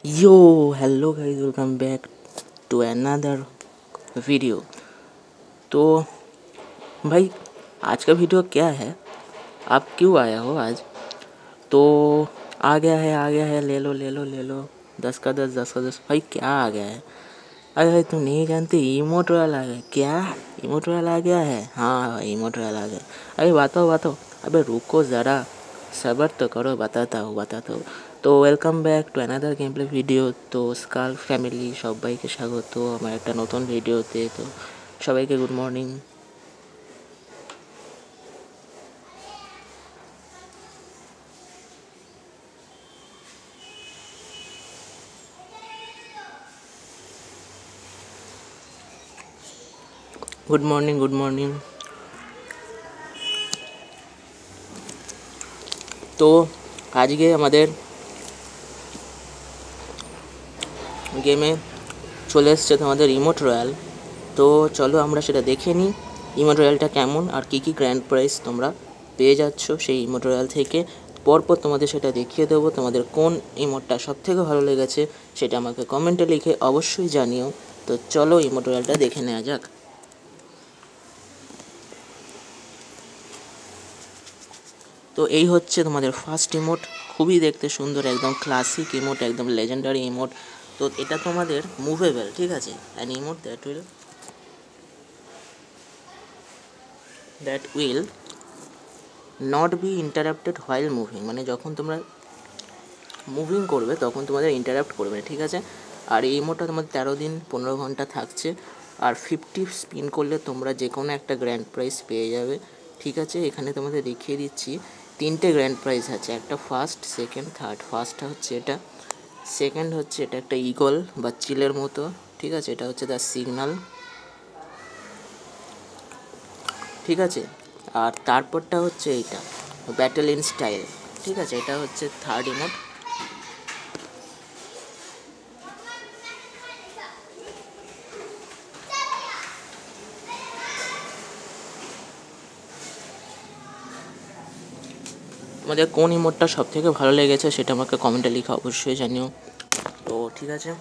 Yo hello guys, welcome back to another video. तो भाई आज का वीडियो क्या है, आप क्यों आया हो आज? तो आ गया है, ले लो 10 का 10, 10 का 10। भाई क्या आ गया है? अरे भाई तुम नहीं जानते, इमोट रॉयल आ गया। क्या इमोट रॉयल आ गया है? हाँ इमोट रॉयल आ गया। अरे बताओ, अबे रुको ज़रा, सब्र तो करो, बताता हूँ। तो welcome back to another game play video. তো স্কাল ফ্যামিলি সবাইকে স্বাগত আমার একটা নতুন ভিডিওতে। তো সবাইকে গুড মর্নিং। Good morning. তো আজকে আমাদের গেমে চলে এসছে তোমাদের ইমোট রয়্যাল। তো চলো আমরা সেটা দেখে নিই, ইমোট রয়্যালটা কেমন আর কী গ্র্যান্ড প্রাইজ তোমরা পেয়ে যাচ্ছ সেই ইমোট রয়্যাল থেকে। পরপর তোমাদের সেটা দেখিয়ে দেবো। তোমাদের কোন ইমোটটা সবথেকে ভালো লেগেছে সেটা আমাকে কমেন্টে লিখে অবশ্যই জানিও। তো চলো ইমোট রয়্যালটা দেখে নেওয়া যাক। তো এই হচ্ছে তোমাদের ফার্স্ট ইমোট, খুবই দেখতে সুন্দর, একদম ক্লাসিক ইমোট, একদম লেজেন্ডারি ইমোট। তো এটা তোমাদের মুভেবল, ঠিক আছে, an emote that will not be interrupted while moving, মানে যখন তোমরা মুভিং করবে তখন তোমাদের ইন্টারাপ্ট করবে না, ঠিক আছে। আর এই ইমোটটা তোমাদের 13 দিন 15 ঘন্টা থাকছে। আর 50 স্পিন করলে তোমরা যে কোনো একটা গ্র্যান্ড প্রাইজ পেয়ে যাবে, ঠিক আছে। এখানে তোমাদের দেখিয়ে দিচ্ছি, 3টে গ্র্যান্ড প্রাইজ আছে, একটা ফার্স্ট, সেকেন্ড, থার্ড। ফার্স্টটা হচ্ছে এটা, সেকেন্ড হচ্ছে এটা একটা ইগল বা চিলের মতো, ঠিক আছে, এটা হচ্ছে দ্য সিগনাল, ঠিক আছে। আর তারপরটা হচ্ছে এইটা ব্যাটেল ইন স্টাইল, ঠিক আছে, এটা হচ্ছে থার্ড ইমোট। তোমাদের কোন ইমোটটা সব থেকে ভালো লেগেছে সেটা আমাকে কমেন্টে লিখে অবশ্যই জানিও। তো ঠিক আছে,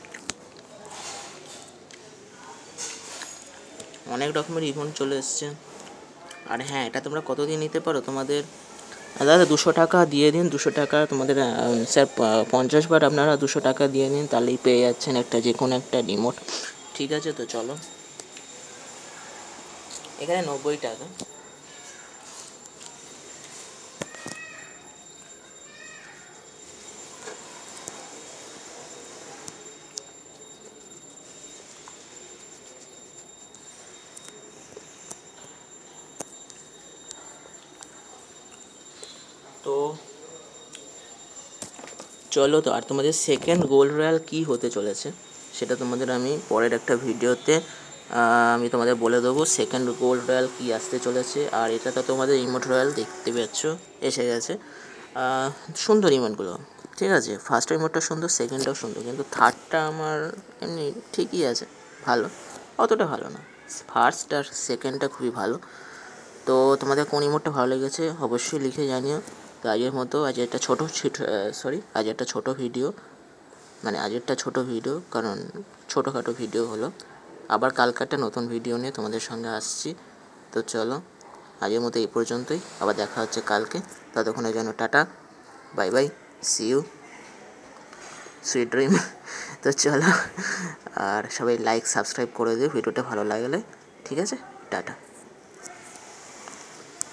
অনেক রকমের ইমোট চলে এসছে। আর হ্যাঁ, এটা তোমরা কতদিন নিতে পারো, তোমাদের দাদা 200 টাকা দিয়ে দিন, 200 টাকা তোমাদের স্যার 50 বার আপনারা 200 টাকা দিয়ে দিন, তাহলেই পেয়ে যাচ্ছেন একটা যে কোনো একটা রিমোট, ঠিক আছে। তো চলো, এখানে 90 টাকা। তো চলো, তো আর তোমাদের সেকেন্ড গোল্ড রয়্যাল কী হতে চলেছে সেটা তোমাদের আমি পরের একটা ভিডিওতে আমি তোমাদের বলে দেবো সেকেন্ড গোল্ড রয়্যাল কী আসতে চলেছে। আর এটা তো তোমাদের ইমোট রয়্যাল দেখতে পাচ্ছ এসে গেছে, সুন্দর ইমোটগুলো, ঠিক আছে। ফার্স্ট ইমোটটা সুন্দর, সেকেন্ডটাও সুন্দর, কিন্তু থার্ডটা আমার এমনি ঠিকই আছে, ভালো, অতটা ভালো না। ফার্স্ট আর সেকেন্ডটা খুবই ভালো। তো তোমাদের কোন ইমোটটা ভালো লেগেছে অবশ্যই লিখে জানিও। তো আজকের মতো আজ একটা ছোটো ভিডিও, মানে আজকেরটা ছোটো ভিডিও, কারণ ছোটোখাটো ভিডিও হলো। আবার কালকে একটা নতুন ভিডিও নিয়ে তোমাদের সঙ্গে আসছি। তো চলো, আজকের মতো এই পর্যন্তই, আবার দেখা হচ্ছে কালকে। ততক্ষণের জন্য tata, bye bye, see you, sweet dream. তো চলো, আর সবাই লাইক সাবস্ক্রাইব করে দিও ভিডিওটা ভালো লাগলে, ঠিক আছে, টাটা।